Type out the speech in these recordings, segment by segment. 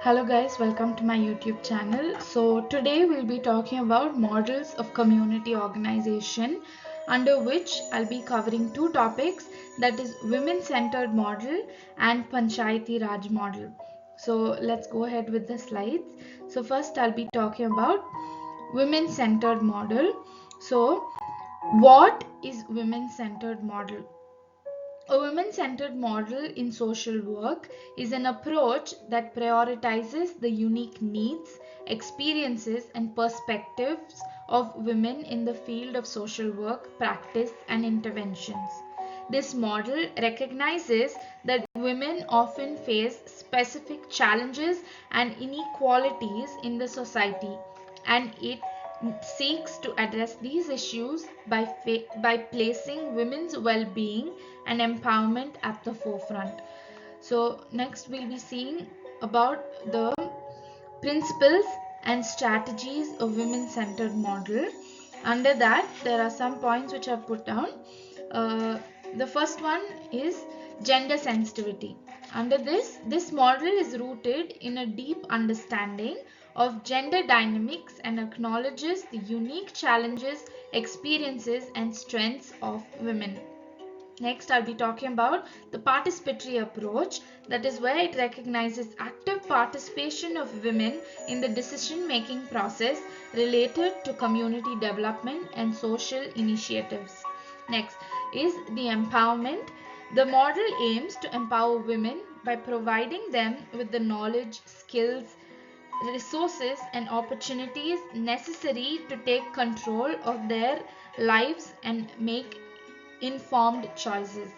Hello guys, welcome to my YouTube channel. So today we'll be talking about models of community organization, under which I'll be covering two topics, that is women-centered model and Panchayati Raj model. So let's go ahead with the slides. So first I'll be talking about women-centered model. So what is women-centered model? A women-centered model in social work is an approach that prioritizes the unique needs, experiences, and perspectives of women in the field of social work, practice, and interventions. This model recognizes that women often face specific challenges and inequalities in the society, and it seeks to address these issues by placing women's well-being and empowerment at the forefront. So next we'll be seeing about the principles and strategies of women-centered model. Under that there are some points which I've put down. The first one is gender sensitivity. Under this model is rooted in a deep understanding of gender dynamics and acknowledges the unique challenges, experiences, and strengths of women. Next, I'll be talking about the participatory approach, that is where it recognizes active participation of women in the decision-making process related to community development and social initiatives. Next is the empowerment. The model aims to empower women by providing them with the knowledge, skills, resources, and opportunities necessary to take control of their lives and make informed choices.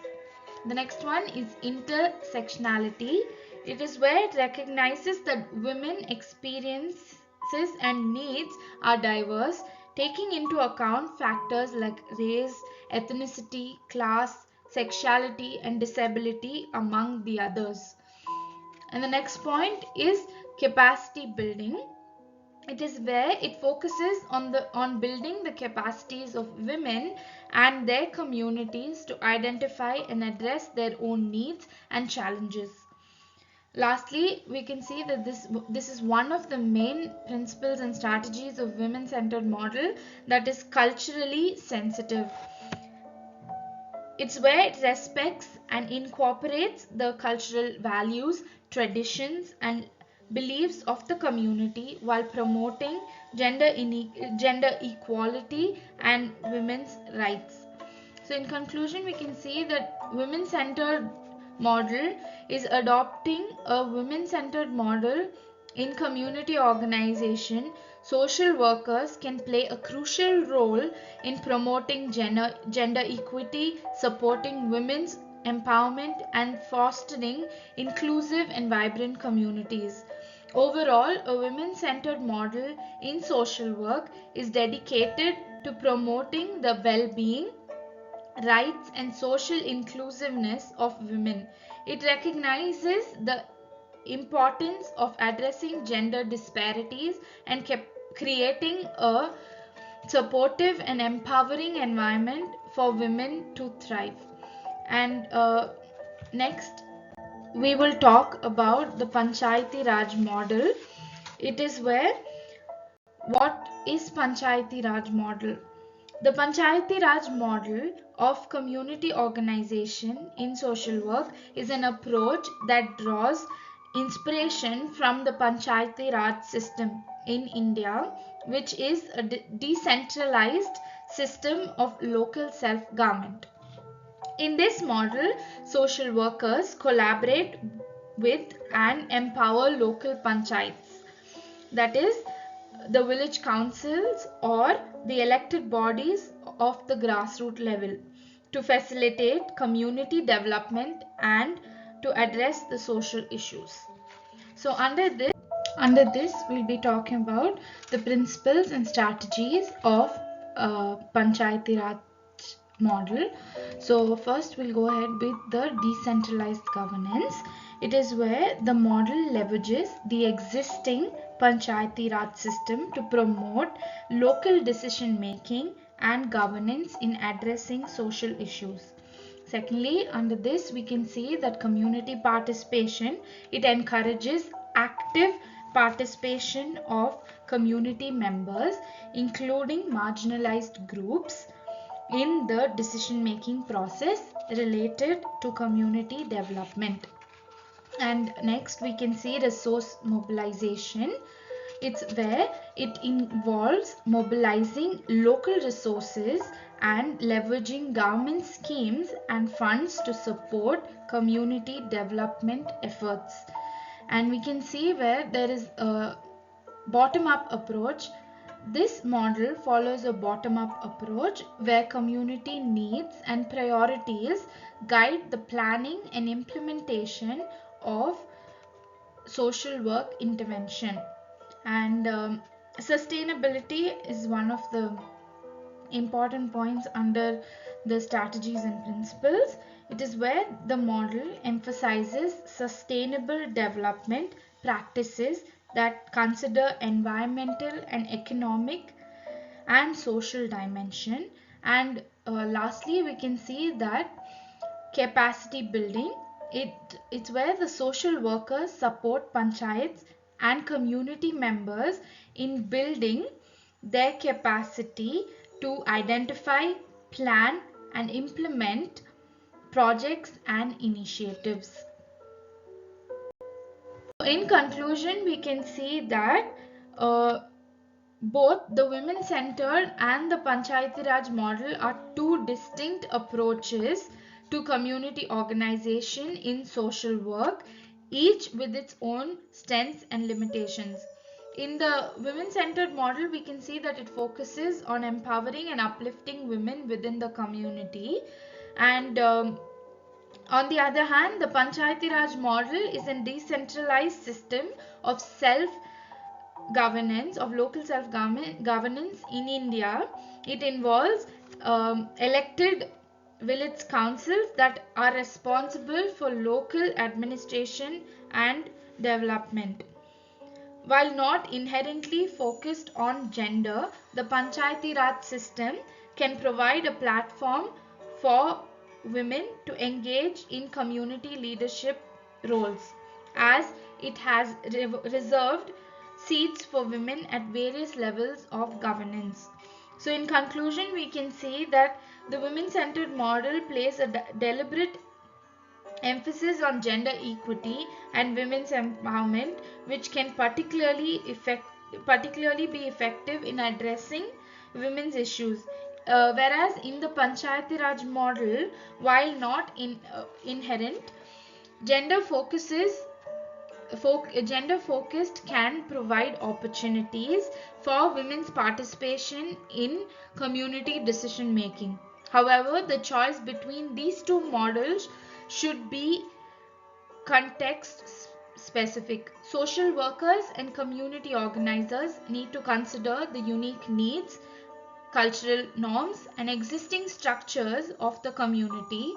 The next one is intersectionality. It is where it recognizes that women experiences and needs are diverse, taking into account factors like race, ethnicity, class, sexuality, and disability, among the others. And the next point is capacity building. It is where it focuses on building the capacities of women and their communities to identify and address their own needs and challenges. Lastly, we can see that this is one of the main principles and strategies of women-centered model, that is culturally sensitive. It's where it respects and incorporates the cultural values, traditions, and beliefs of the community while promoting gender equality and women's rights. So in conclusion, we can see that women-centered model is adopting a women-centered model in community organization. Social workers can play a crucial role in promoting gender equity, supporting women's empowerment, and fostering inclusive and vibrant communities. Overall, a women-centered model in social work is dedicated to promoting the well-being, rights, and social inclusiveness of women. It recognizes the importance of addressing gender disparities and creating a supportive and empowering environment for women to thrive. And next, we will talk about the Panchayati Raj model. It is where, what is Panchayati Raj model? The Panchayati Raj model of community organization in social work is an approach that draws inspiration from the Panchayati Raj system in India, which is a decentralized system of local self-government. In this model, social workers collaborate with and empower local panchayats, that is, the village councils or the elected bodies of the grassroots level, to facilitate community development and to address the social issues. So under this we'll be talking about the principles and strategies of Panchayati Raj model. So first we'll go ahead with the decentralized governance. It is where the model leverages the existing Panchayati Raj system to promote local decision making and governance in addressing social issues. Secondly, under this we can see that community participation, it encourages active participation of community members, including marginalized groups, in the decision-making process related to community development. And next we can see resource mobilization. It's where it involves mobilizing local resources and leveraging government schemes and funds to support community development efforts. And we can see where there is a bottom-up approach. This model follows a bottom-up approach where community needs and priorities guide the planning and implementation of social work intervention. And sustainability is one of the important points under the strategies and principles. It is where the model emphasizes sustainable development practices that consider environmental and economic and social dimension. And lastly, we can see that capacity building. It's where the social workers support panchayats and community members in building their capacity to identify, plan, and implement projects and initiatives. In conclusion, we can see that both the women-centered and the Panchayati Raj model are two distinct approaches to community organization in social work, each with its own strengths and limitations. In the women-centered model, we can see that it focuses on empowering and uplifting women within the community. And on the other hand, the Panchayati Raj model is a decentralized system of local self-governance in India. It involves elected village councils that are responsible for local administration and development. While not inherently focused on gender, the Panchayati Raj system can provide a platform for women to engage in community leadership roles, as it has reserved seats for women at various levels of governance. So in conclusion, we can say that the women-centered model places a deliberate emphasis on gender equity and women's empowerment, which can particularly be effective in addressing women's issues. Whereas in the Panchayati Raj model, while not inherent, gender focused can provide opportunities for women's participation in community decision making. However, the choice between these two models should be context specific. Social workers and community organizers need to consider the unique needs, cultural norms, and existing structures of the community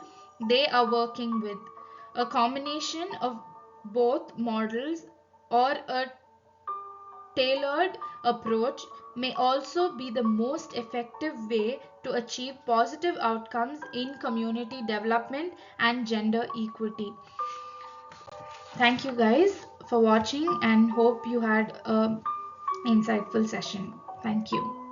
they are working with. A combination of both models or a tailored approach may also be the most effective way to achieve positive outcomes in community development and gender equity. Thank you guys for watching and hope you had an insightful session. Thank you.